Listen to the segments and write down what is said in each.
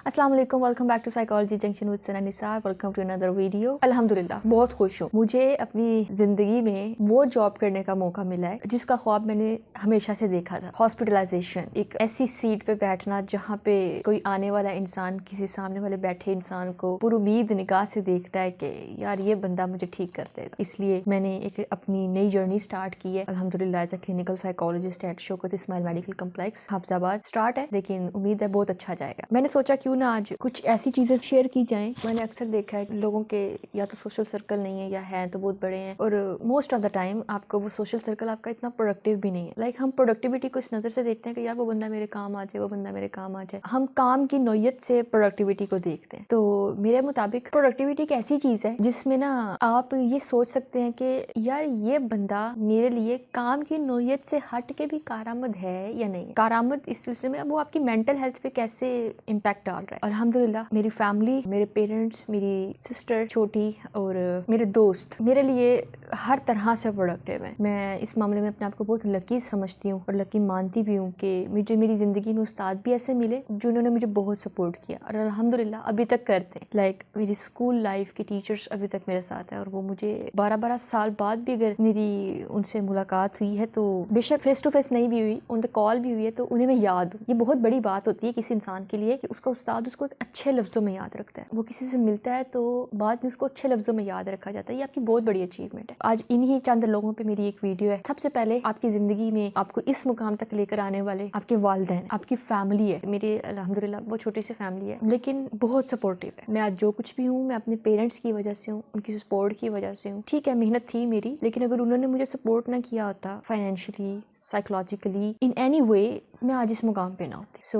अस्सलाम वालेकुम, welcome back to psychology junction with Sana Nisar. Welcome to another video. अल्हम्दुलिल्लाह बहुत खुश हूँ। मुझे अपनी ज़िंदगी में वो जॉब करने का मौका मिला है जिसका ख्वाब मैंने हमेशा से देखा था। हॉस्पिटलाइजेशन, एक ऐसी सीट पे बैठना जहाँ पे कोई आने वाला इंसान किसी सामने वाले बैठे इंसान को पुरुमीद निगाह से देखता है कि यार ये बंदा मुझे ठीक कर देगा। इसलिए मैंने एक अपनी नई जर्नी स्टार्ट की है अल्हम्दुलिल्लाह as a clinical psychologist at Shaukat Ismail medical complex Hafizabad. Start है लेकिन उम्मीद है बहुत अच्छा जाएगा। मैंने सोचा क्यों ना आज कुछ ऐसी चीजें शेयर की जाएं। मैंने अक्सर देखा है लोगों के या तो सोशल सर्कल नहीं है या है तो बहुत बड़े हैं, और मोस्ट ऑफ द टाइम आपको वो सोशल सर्कल आपका इतना प्रोडक्टिव भी नहीं है। लाइक हम प्रोडक्टिविटी को इस नजर से देखते हैं कि यार वो बंदा मेरे काम आ जाए, वो बंदा मेरे काम आ जाए। हम काम की नौयत से प्रोडक्टिविटी को देखते हैं। तो मेरे मुताबिक प्रोडक्टिविटी एक ऐसी चीज है जिसमें ना आप ये सोच सकते हैं कि यार ये बंदा मेरे लिए काम की नौयत से हट के भी कारआमद है या नहीं। कारआमद इस सिलसिले में वो आपकी मेंटल हेल्थ पे कैसे इम्पैक्ट डाल रहा है। अल्हम्दुलिल्लाह मेरी फैमिली, मेरे पेरेंट्स, मेरी सिस्टर छोटी और मेरे दोस्त मेरे लिए हर तरह से प्रोडक्टिव है। मैं इस मामले में अपने आप को बहुत लकी समझती हूँ और लकी मानती भी हूँ कि मुझे मेरी ज़िंदगी में उस्ताद भी ऐसे मिले जिन्होंने मुझे बहुत सपोर्ट किया और अल्हम्दुलिल्लाह अभी तक करते हैं। लाइक मेरी स्कूल लाइफ के टीचर्स अभी तक मेरे साथ है और वो मुझे 12-12 साल बाद भी अगर मेरी उनसे मुलाकात हुई है तो बेशक फेस टू फेस नहीं भी हुई, ऑन द कॉल भी हुई है, तो उन्हें मैं याद हूँ। ये बहुत बड़ी बात होती है किसी इंसान के लिए कि उसका उस्ताद उसको एक अच्छे लफ्ज़ों में याद रखता है। वो किसी से मिलता है तो बाद में उसको अच्छे लफ्ज़ों में याद रखा जाता है। ये आपकी बहुत बड़ी अचीवमेंट है। आज इन्हीं चंद लोगों पे मेरी एक वीडियो है। सबसे पहले आपकी ज़िंदगी में आपको इस मुकाम तक लेकर आने वाले आपके वालिदैन, आपकी फैमिली है। मेरी अल्हम्दुलिल्लाह बहुत छोटी सी फैमिली है लेकिन बहुत सपोर्टिव है। मैं आज जो कुछ भी हूँ मैं अपने पेरेंट्स की वजह से हूँ, उनकी सपोर्ट की वजह से हूँ। ठीक है मेहनत थी मेरी, लेकिन अगर उन्होंने मुझे सपोर्ट ना किया होता financially, psychologically, in any way, मैं आज इस मुकाम पे ना होती। सो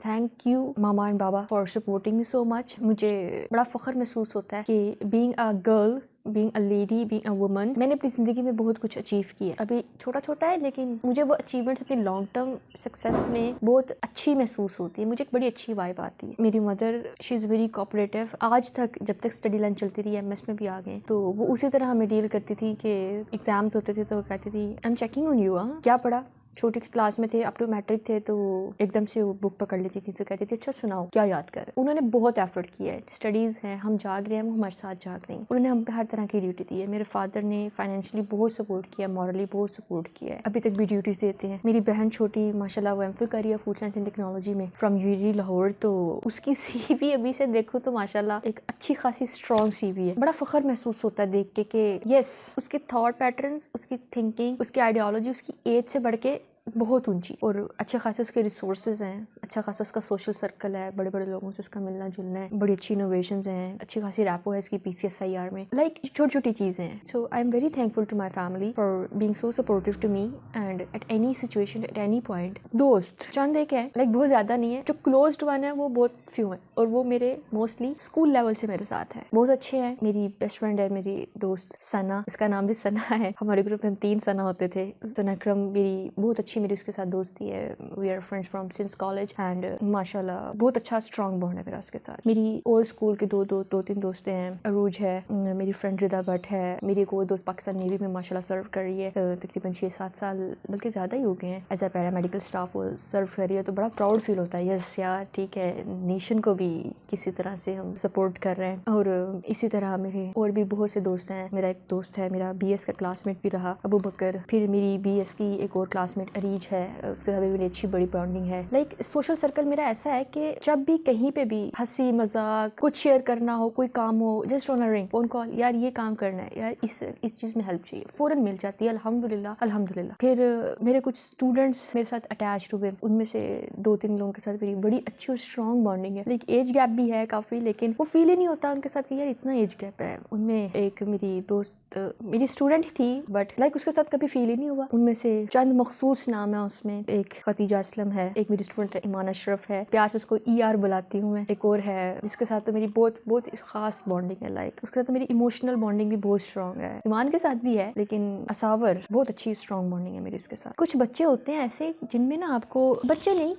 thank you mama and Baba for supporting me so much. मुझे बड़ा फख्र महसूस होता है कि being a girl, being a lady, being a woman, मैंने अपनी ज़िंदगी में बहुत कुछ अचीव किया है। अभी छोटा छोटा है लेकिन मुझे वो अचीवमेंट्स अपनी लॉन्ग टर्म सक्सेस में बहुत अच्छी महसूस होती है। मुझे एक बड़ी अच्छी वाइब आती है। मेरी mother she is very cooperative. आज तक जब तक स्टडी लाइन चलती रही, एमएस में भी आ गए, तो वो उसी तरह हमें डील करती थी कि एग्जाम्स होते थे तो वो कहती थी I am checking on you. क्या पढ़ा? छोटी क्लास में थे, अप टू मैट्रिक थे, तो एकदम से वो बुक पकड़ लेती थी तो कहती थी अच्छा सुनाओ क्या याद कर। उन्होंने बहुत एफर्ट किया है। स्टडीज़ हैं, हम जाग रहे हैं, वो हमारे साथ जाग रही हैं। उन्होंने हम पे हर तरह की ड्यूटी दी है। मेरे फादर ने फाइनेंशियली बहुत सपोर्ट किया, मॉरली बहुत सपोर्ट किया है, अभी तक भी ड्यूटीज़ देते हैं। मेरी बहन छोटी माशाल्लाह वो एमफिल कर रही है फूड साइंस एंड टेक्नोलॉजी में फ्रॉम यूजी लाहौर। तो उसकी सीवी अभी से देखो तो माशाल्लाह एक अच्छी खासी स्ट्रॉन्ग सीवी है। बड़ा फख्र महसूस होता है देख के कि यस उसके थॉट पैटर्न्स, उसकी थिंकिंग, उसकी आइडियोलॉजी उसकी एज से बढ़ के बहुत ऊंची, और अच्छे खासे उसके रिसोर्सेज हैं, अच्छा खासा उसका सोशल सर्कल है, बड़े बड़े लोगों से उसका मिलना जुलना है, बड़ी अच्छी इनोवेशंस हैं, अच्छी खासी रैपो है इसकी PCSIR में। लाइक छोटी छोटी चीज़ें हैं। So I am very thankful to my family for being so supportive to me and at any situation, at any point. दोस्त चंद एक है, लाइक बहुत ज़्यादा नहीं है। जो क्लोज्ड वन है वो बहुत फ्यू है और वो मेरे मोस्टली स्कूल लेवल से मेरे साथ है, बहुत अच्छे हैं। मेरी बेस्ट फ्रेंड है मेरी दोस्त सना, इसका नाम भी सना है। हमारे ग्रुप में 3 सना होते थे। सनाक्रम मेरी बहुत अच्छी, मेरी उसके साथ दोस्ती है। We are friends from since college and माशाल्लाह बहुत अच्छा स्ट्रॉन्ग बॉन्ड है मेरा उसके साथ। मेरी ओल्ड स्कूल के 2-3 दोस्तें हैं। अरूज है, मेरी फ्रेंड रिदा भट्ट है, मेरी एक और दोस्त पाकिस्तान नेवी में माशाल्लाह सर्व कर रही है, तकरीबन 6-7 साल बल्कि ज़्यादा ही हो गए हैं। एज अ पैरामेडिकल स्टाफ वो सर्व कर रही है, तो बड़ा प्राउड फील होता है। यस यार ठीक है, नेशन को भी किसी तरह से हम सपोर्ट कर रहे हैं। और इसी तरह मेरे और भी बहुत से दोस्त हैं। मेरा एक दोस्त है मेरा BS का क्लासमेट भी रहा, अबू बकर। फिर मेरी BS की एक और क्लासमेट अरीज है, उसके साथ भी मेरी अच्छी बड़ी बॉन्डिंग है। लाइक सोशल सर्कल मेरा ऐसा है कि जब भी कहीं पे भी हंसी मजाक कुछ शेयर करना हो, कोई काम हो, just on a ring, phone call, यार ये काम करना है, यार इस चीज में हेल्प चाहिए, फौरन मिल जाती है अल्हम्दुलिल्लाह अल्हम्दुलिल्लाह। फिर मेरे कुछ स्टूडेंट्स मेरे साथ अटैच हुए, उनमें से 2-3 लोगों के साथ मेरी बड़ी अच्छी और स्ट्रॉन्ग बॉन्डिंग है। लाइक एज गैप भी है काफी, लेकिन वो फील ही नहीं होता उनके साथ कि यार इतना एज गैप है। उनमें एक मेरी दोस्त मेरी स्टूडेंट थी बट लाइक उसके साथ कभी फील ही नहीं हुआ। उनमें से चंद मखसूस नाम है, उसमें एक खतीजा असलम है, एक मेरी स्टूडेंट ईमान अशरफ है, प्यार से उसको ER बुलाती हूँ मैं। एक और है जिसके साथ तो मेरी बहुत बहुत खास बॉन्डिंग है। लाइक उसके साथ तो मेरी इमोशनल बॉन्डिंग भी बहुत स्ट्रॉन्ग है। ईमान के साथ भी है लेकिन असावर बहुत अच्छी स्ट्रॉन्ग बॉन्डिंग है मेरी इसके साथ। कुछ बच्चे होते हैं ऐसे जिनमें ना आपको, बच्चे नहीं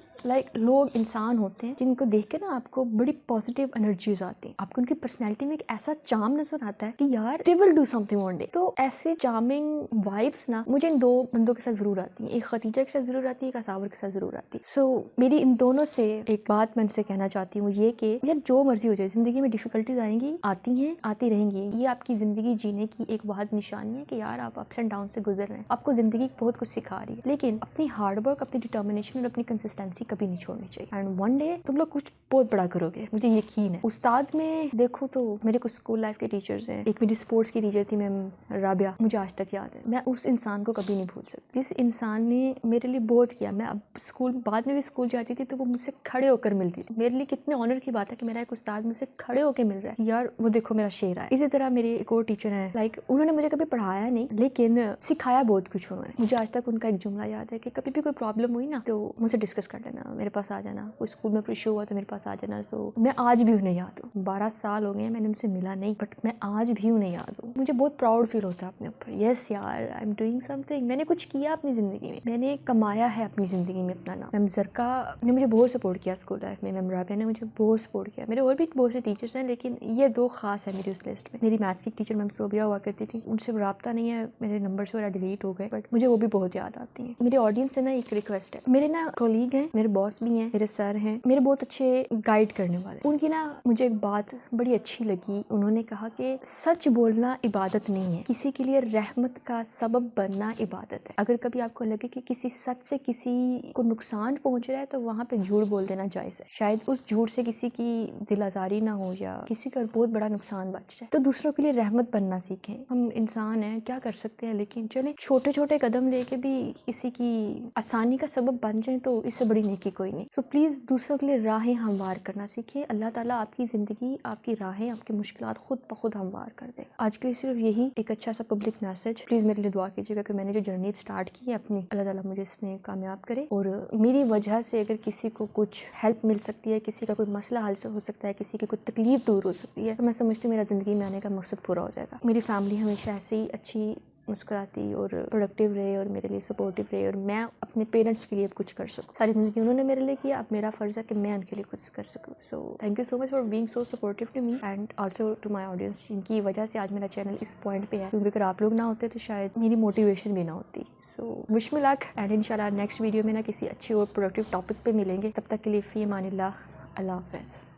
लोग इंसान होते हैं जिनको देख के ना आपको बड़ी पॉजिटिव एनर्जीज आती हैं, आपको उनकी पर्सनैलिटी में एक ऐसा चार्म नजर आता है कि यार they will do something one day. तो ऐसे चार्मिंग वाइब्स ना मुझे इन 2 बंदों के साथ जरूर आती हैं, एक खतीजा के साथ जरूर आती है, एक असावर के साथ जरूर आती है। सो मेरी इन दोनों से एक बात मैं इनसे कहना चाहती हूँ ये कि यार जो मर्जी हो जाए, जिंदगी में डिफिकल्टीज आएंगी, आती हैं, आती रहेंगी। ये आपकी जिंदगी जीने की एक वाहिद निशानी है कि यार आप अप्स एंड डाउन से गुजर रहे हैं। आपको जिंदगी बहुत कुछ सिखा रही है, लेकिन अपनी हार्डवर्क, अपनी डिटर्मिनेशन और अपनी कंसिस्टेंसी कभी नहीं छोड़नी चाहिए। एंड वन डे तुम लोग कुछ बहुत बड़ा करोगे, मुझे यकीन है। उस्ताद में देखो तो मेरे कुछ स्कूल लाइफ के टीचर्स हैं। एक मेरी स्पोर्ट्स की टीचर थी मैम राबिया, मुझे आज तक याद है। मैं उस इंसान को कभी नहीं भूल सकती जिस इंसान ने मेरे लिए बहुत किया। मैं अब स्कूल बाद में भी स्कूल जाती थी तो वो मुझसे खड़े होकर मिलती थी। मेरे लिए कितने ऑनर की बात है कि मेरा एक उस्ताद मुझसे खड़े होकर मिल रहा है, यार वो देखो मेरा शेर है। इसी तरह मेरी एक और टीचर है, उन्होंने मुझे कभी पढ़ाया नहीं लेकिन सिखाया बहुत कुछ उन्होंने। मुझे आज तक उनका एक जुमला याद है कि कभी भी कोई प्रॉब्लम हुई ना तो मुझसे डिस्कस कर लेना, मेरे पास आ जाना, कोई स्कूल में कोई इशू हुआ तो मेरे पास आ जाना। सो मैं आज भी उन्हें याद हूँ। 12 साल हो गए मैंने उनसे मिला नहीं, बट मैं आज भी उन्हें याद हूँ। मुझे बहुत प्राउड फील होता है अपने ऊपर, यस यार आई एम डूइंग समथिंग। मैंने कुछ किया अपनी ज़िंदगी में, मैंने कमाया है अपनी ज़िंदगी में अपना नाम। मैम जरका ने मुझे बहुत सपोर्ट किया स्कूल लाइफ में, मैम राबिया ने मुझे बहुत सपोर्ट किया। मेरे और भी बहुत से टीचर्स हैं लेकिन ये 2 खास है मेरी उस लिस्ट में। मेरी मैथ्स की टीचर मैम सोबिया हुआ करती थी, उनसे रब्ता नहीं है, मेरे नंबर्स वगैरह डिलीट हो गए, बट मुझे वो भी बहुत याद आती हैं। मेरे ऑडियंस से ना एक रिक्वेस्ट है, मेरे ना कॉलीग हैं, मेरे बॉस भी हैं, मेरे सर हैं, मेरे बहुत अच्छे गाइड करने वाले। उनकी ना मुझे एक बात बड़ी अच्छी लगी, उन्होंने कहा कि सच बोलना इबादत नहीं है, किसी के लिए रहमत का सबब बनना इबादत है। अगर कभी आपको लगे कि किसी सच से किसी को नुकसान पहुंच रहा है तो वहाँ पे झूठ बोल देना जायज़ है। शायद उस झूठ से किसी की दिल आज़ारी ना हो या किसी का बहुत बड़ा नुकसान बच जाए। तो दूसरों के लिए रहमत बनना सीखें। हम इंसान हैं, क्या कर सकते हैं, लेकिन चले छोटे छोटे कदम लेके भी किसी की आसानी का सबब बन जाए तो इससे बड़ी नेकी कोई नहीं। सो प्लीज़ दूसरों के लिए राहें हमवार करना सीखिए। अल्लाह ताला आपकी ज़िंदगी, आपकी राहें, आपकी मुश्किलात खुद ब खुद हमवार कर दे। आज के लिए सिर्फ यही एक अच्छा सा पब्लिक मैसेज। प्लीज़ मेरे लिए दुआ कीजिएगा कि मैंने जो जर्नी स्टार्ट की है अपनी, अल्लाह ताला मुझे इसमें कामयाब करे। और मेरी वजह से अगर किसी को कुछ हेल्प मिल सकती है, किसी का कोई मसला हल हो सकता है, किसी की कोई तकलीफ दूर हो सकती है, तो मैं समझती हूँ मेरा ज़िंदगी में आने का मकसद पूरा हो जाएगा। मेरी फैमिली हमेशा ऐसे ही अच्छी, मुस्कुराती और प्रोडक्टिव रहे और मेरे लिए सपोर्टिव रहे और मैं अपने पेरेंट्स के लिए कुछ कर सकूँ। सारी ज़िंदगी उन्होंने मेरे लिए किया, अब मेरा फ़र्ज़ है कि मैं उनके लिए कुछ कर सकूँ। So thank you so much for being so supportive to me and also to my audience, जिनकी वजह से आज मेरा चैनल इस पॉइंट पे है, क्योंकि अगर आप लोग ना होते तो शायद मेरी मोटिवेशन भी ना होती। So wish me luck and इंशाल्लाह नेक्स्ट वीडियो में ना किसी अच्छी और प्रोडक्टिव टॉपिक पर मिलेंगे। तब तक के लिए फ़ी अमानिल्लाह, अल्लाह हाफ़िज़।